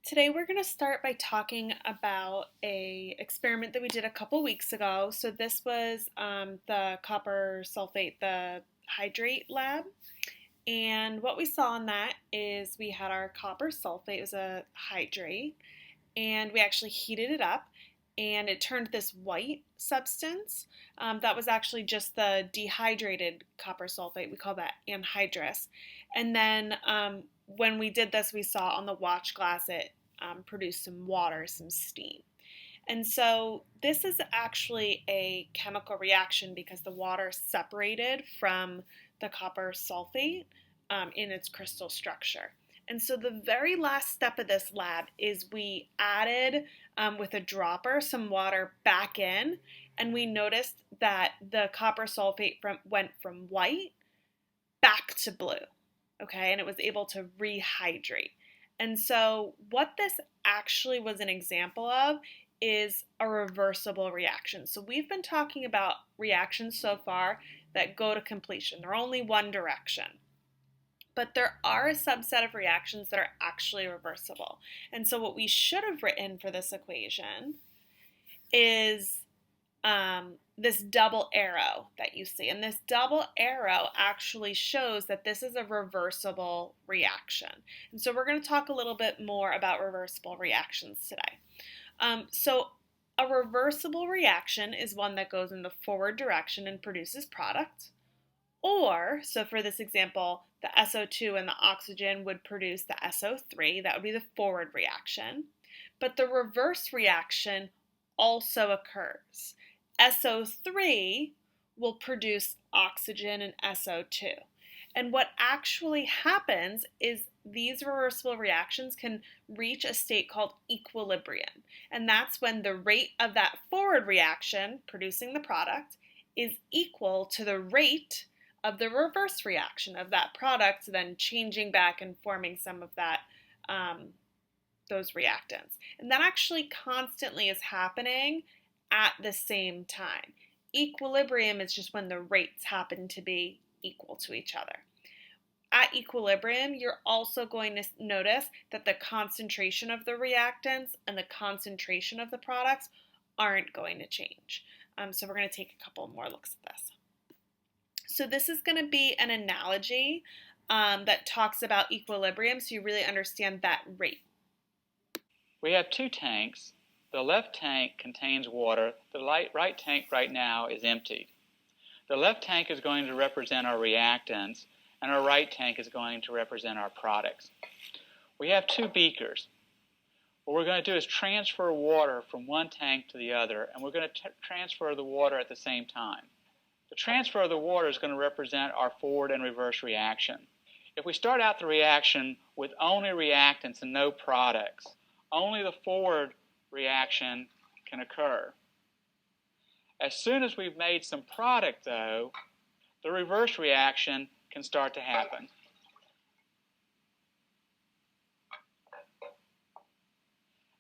Today we're going to start by talking about a experiment that we did a couple weeks ago. So this was the copper sulfate, the hydrate lab. And what we saw in that is we had our copper sulfate, it was a hydrate, and we actually heated it up and it turned this white substance. That was actually just the dehydrated copper sulfate. We call that anhydrous. And then when we did this, we saw on the watch glass it produced some water, some steam. And so this is actually a chemical reaction because the water separated from the copper sulfate in its crystal structure. And so the very last step of this lab is we added with a dropper some water back in, and we noticed that the copper sulfate went from white back to blue, okay, and it was able to rehydrate. And so what this actually was an example of is a reversible reaction. So we've been talking about reactions so far that go to completion. They're only one direction. But there are a subset of reactions that are actually reversible. And so what we should have written for this equation is this double arrow that you see. And this double arrow actually shows that this is a reversible reaction. And so we're going to talk a little bit more about reversible reactions today. So a reversible reaction is one that goes in the forward direction and produces product. Or, so for this example, the SO2 and the oxygen would produce the SO3. That would be the forward reaction. But the reverse reaction also occurs. SO3 will produce oxygen and SO2. And what actually happens is these reversible reactions can reach a state called equilibrium. And that's when the rate of that forward reaction, producing the product, is equal to the rate of the reverse reaction of that product, then changing back and forming some of that those reactants. And that actually constantly is happening at the same time. Equilibrium is just when the rates happen to be equal to each other. At equilibrium, you're also going to notice that the concentration of the reactants and the concentration of the products aren't going to change. So we're going to take a couple more looks at this. So this is going to be an analogy that talks about equilibrium so you really understand that rate. We have two tanks. The left tank contains water. The right tank right now is empty. The left tank is going to represent our reactants, and our right tank is going to represent our products. We have two beakers. What we're going to do is transfer water from one tank to the other, and we're going to transfer the water at the same time. The transfer of the water is going to represent our forward and reverse reaction. If we start out the reaction with only reactants and no products, only the forward reaction can occur. As soon as we've made some product, though, the reverse reaction can start to happen.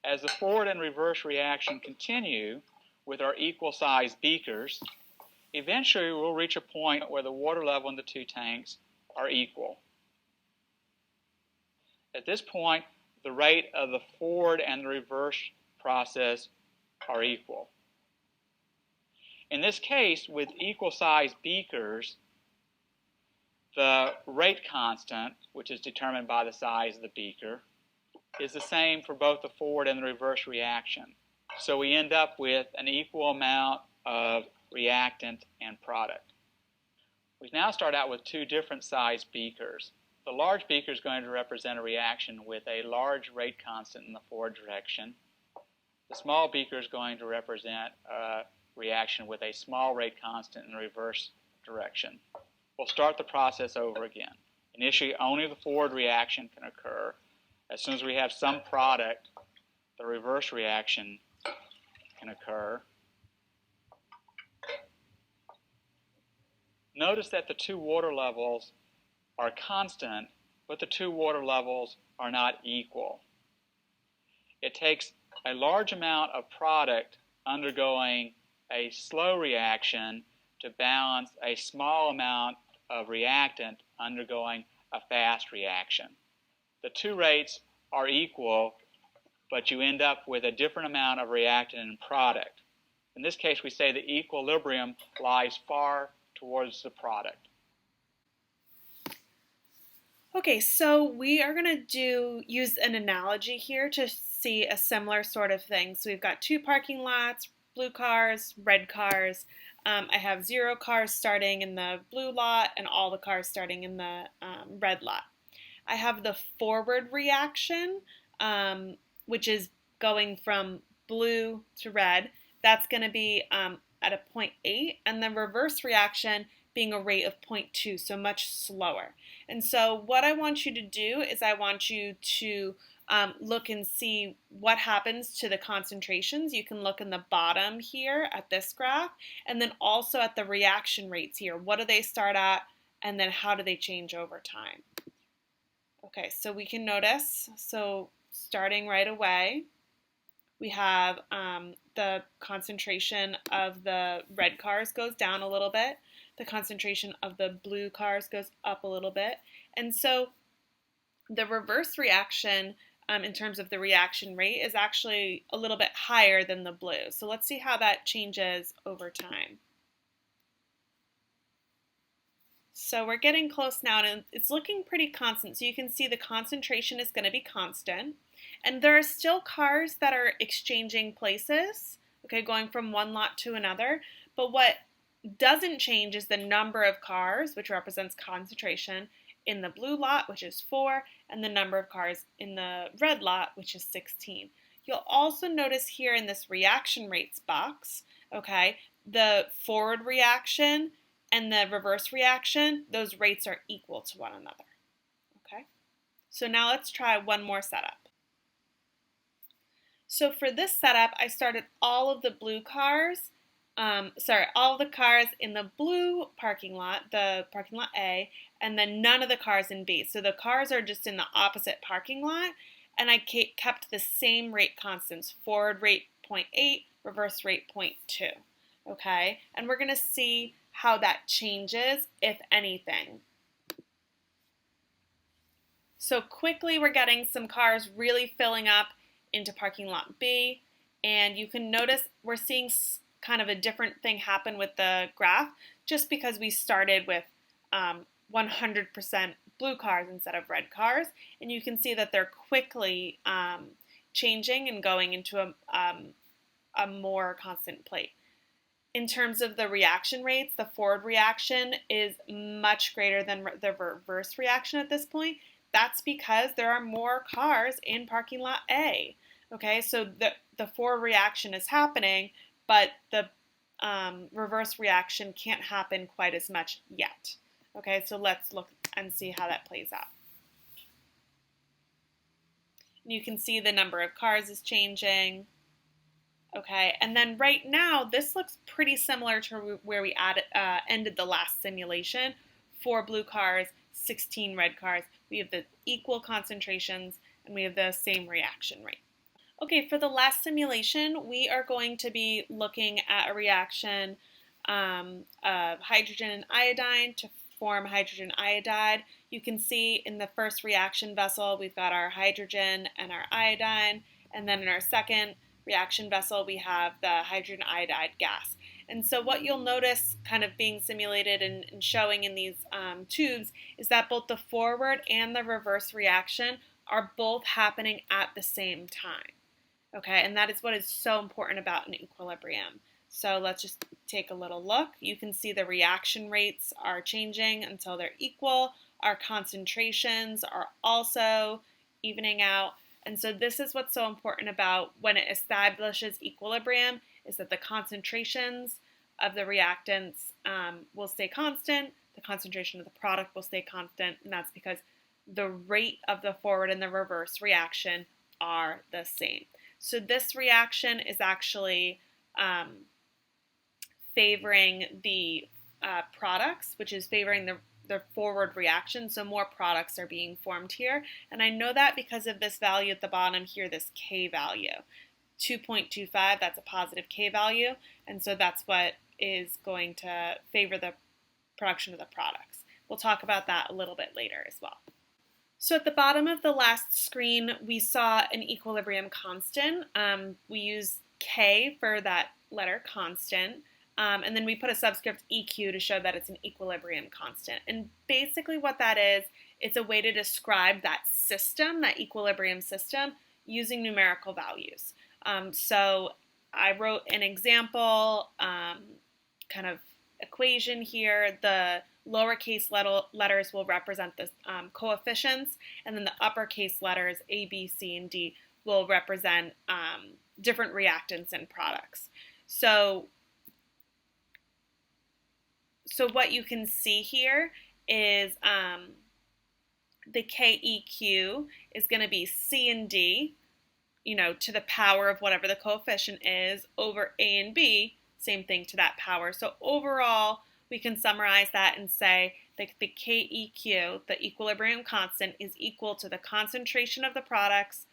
As the forward and reverse reaction continue with our equal-sized beakers, eventually we'll reach a point where the water level in the two tanks are equal. At this point, the rate of the forward and the reverse process are equal. In this case, with equal-sized beakers, the rate constant, which is determined by the size of the beaker, is the same for both the forward and the reverse reaction. So we end up with an equal amount of reactant and product. We now start out with two different sized beakers. The large beaker is going to represent a reaction with a large rate constant in the forward direction. The small beaker is going to represent a reaction with a small rate constant in the reverse direction. We'll start the process over again. Initially, only the forward reaction can occur. As soon as we have some product, the reverse reaction can occur. Notice that the two water levels are constant, but the two water levels are not equal. It takes a large amount of product undergoing a slow reaction to balance a small amount of reactant undergoing a fast reaction. The two rates are equal but you end up with a different amount of reactant and product. In this case, we say the equilibrium lies far towards the product. Okay, so we are going to use an analogy here to see a similar sort of thing. So we've got two parking lots, blue cars, red cars. I have 0 cars starting in the blue lot and all the cars starting in the red lot. I have the forward reaction, which is going from blue to red. That's going to be at a 0.8, and the reverse reaction being a rate of 0.2, so much slower. And so what I want you to do is I want you to look and see what happens to the concentrations. You can look in the bottom here at this graph, and then also at the reaction rates here. What do they start at, and then how do they change over time? Okay, so we can notice, so starting right away, we have the concentration of the red cars goes down a little bit. The concentration of the blue cars goes up a little bit. And so the reverse reaction in terms of the reaction rate is actually a little bit higher than the blue. So let's see how that changes over time. So we're getting close now, and it's looking pretty constant. So you can see the concentration is going to be constant. And there are still cars that are exchanging places, okay, going from one lot to another. But what doesn't change is the number of cars, which represents concentration, in the blue lot, which is 4, and the number of cars in the red lot, which is 16. You'll also notice here in this reaction rates box, okay, the forward reaction and the reverse reaction, those rates are equal to one another. Okay, so now let's try one more setup. So for this setup, I started all of the blue cars, all of the cars in the blue parking lot, the parking lot A, and then none of the cars in B. So the cars are just in the opposite parking lot, and I kept the same rate constants, forward rate 0.8, reverse rate 0.2. Okay, and we're going to see how that changes, if anything. So quickly we're getting some cars really filling up into parking lot B, and you can notice we're seeing kind of a different thing happen with the graph just because we started with 100% blue cars instead of red cars, and you can see that they're quickly changing and going into a more constant plate. In terms of the reaction rates, the forward reaction is much greater than the reverse reaction at this point. That's because there are more cars in parking lot A. Okay, so the forward reaction is happening, but the reverse reaction can't happen quite as much yet. Okay, so let's look and see how that plays out. You can see the number of cars is changing. Okay, and then right now, this looks pretty similar to where we ended the last simulation. 4 blue cars, 16 red cars. We have the equal concentrations, and we have the same reaction rate. Okay, for the last simulation, we are going to be looking at a reaction of hydrogen and iodine to form hydrogen iodide. You can see in the first reaction vessel, we've got our hydrogen and our iodine, and then in our second reaction vessel, we have the hydrogen iodide gas. And so what you'll notice kind of being simulated and showing in these tubes is that both the forward and the reverse reaction are both happening at the same time. Okay, and that is what is so important about an equilibrium. So let's just take a little look. You can see the reaction rates are changing until they're equal. Our concentrations are also evening out. And so this is what's so important about when it establishes equilibrium, is that the concentrations of the reactants will stay constant, the concentration of the product will stay constant, and that's because the rate of the forward and the reverse reaction are the same. So this reaction is actually favoring the products, which is favoring the forward reaction, so more products are being formed here. And I know that because of this value at the bottom here, this K value. 2.25, that's a positive K value, and so that's what is going to favor the production of the products. We'll talk about that a little bit later as well. So at the bottom of the last screen, we saw an equilibrium constant. We use K for that letter constant, and then we put a subscript EQ to show that it's an equilibrium constant. And basically what that is, it's a way to describe that system, that equilibrium system, using numerical values. So I wrote an example kind of equation here. The lowercase letters will represent the coefficients, and then the uppercase letters A, B, C, and D will represent different reactants and products. So what you can see here is the KEQ is going to be C and D, to the power of whatever the coefficient is, over A and B, same thing to that power. So overall, we can summarize that and say that the KEQ, the equilibrium constant, is equal to the concentration of the products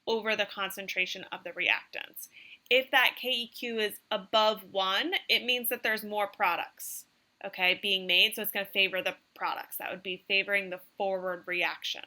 over the concentration of the reactants. If that KEQ is above 1, it means that there's more products, being made, so it's going to favor the products. That would be favoring the forward reaction.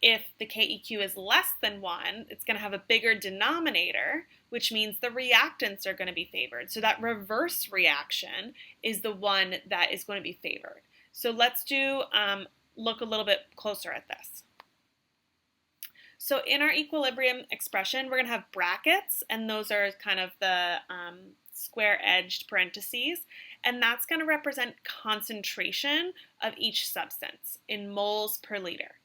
If the KEQ is less than 1, it's going to have a bigger denominator, which means the reactants are going to be favored. So that reverse reaction is the one that is going to be favored. So let's look a little bit closer at this. So in our equilibrium expression, we're going to have brackets, and those are kind of the square-edged parentheses, and that's going to represent concentration of each substance in moles per liter.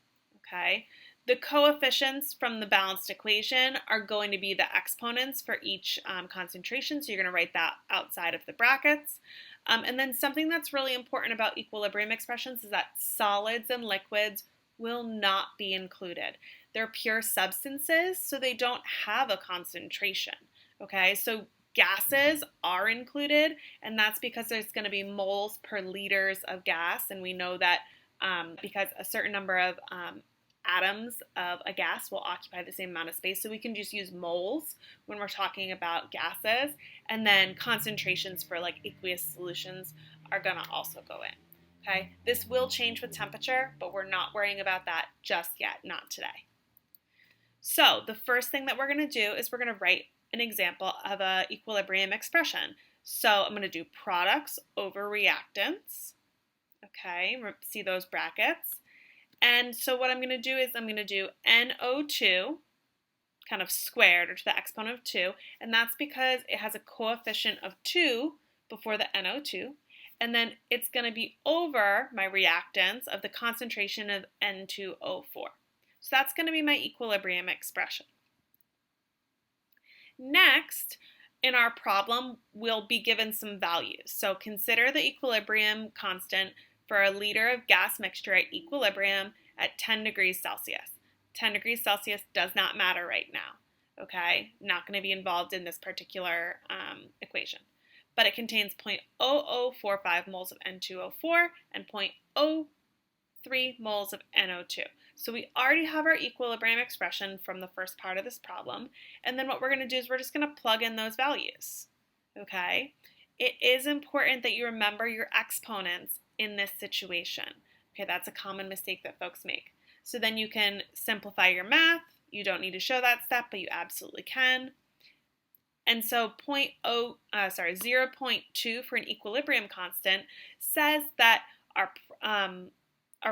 The coefficients from the balanced equation are going to be the exponents for each concentration, so you're going to write that outside of the brackets. And then something that's really important about equilibrium expressions is that solids and liquids will not be included. They're pure substances, so they don't have a concentration. So gases are included, and that's because there's going to be moles per liters of gas, and we know that because a certain number of atoms of a gas will occupy the same amount of space, so we can just use moles when we're talking about gases, and then concentrations for like aqueous solutions are going to also go in. This will change with temperature, but we're not worrying about that just yet, not today. So the first thing that we're going to do is we're going to write an example of an equilibrium expression. So I'm going to do products over reactants. See those brackets. And so what I'm going to do is I'm going to do NO2 kind of squared, or to the exponent of 2, and that's because it has a coefficient of 2 before the NO2, and then it's going to be over my reactants of the concentration of N2O4. So that's going to be my equilibrium expression. Next, in our problem, we'll be given some values. So consider the equilibrium constant for a liter of gas mixture at equilibrium at 10 degrees Celsius. 10 degrees Celsius does not matter right now, Not going to be involved in this particular equation. But it contains 0.0045 moles of N2O4 and 0.03 moles of NO2. So we already have our equilibrium expression from the first part of this problem, and then what we're going to do is we're just going to plug in those values, It is important that you remember your exponents in this situation. That's a common mistake that folks make. So then you can simplify your math. You don't need to show that step, but you absolutely can. And so 0.2 for an equilibrium constant says that our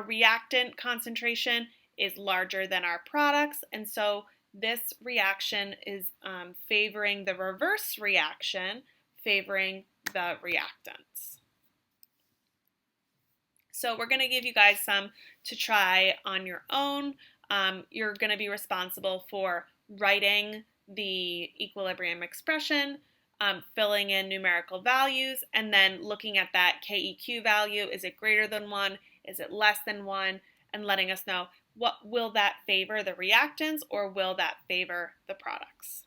reactant concentration is larger than our products, and so this reaction is favoring the reverse reaction, favoring the reactants. So we're going to give you guys some to try on your own. You're going to be responsible for writing the equilibrium expression, filling in numerical values, and then looking at that KEQ value. Is it greater than 1? Is it less than 1? And letting us know, will that favor the reactants or will that favor the products?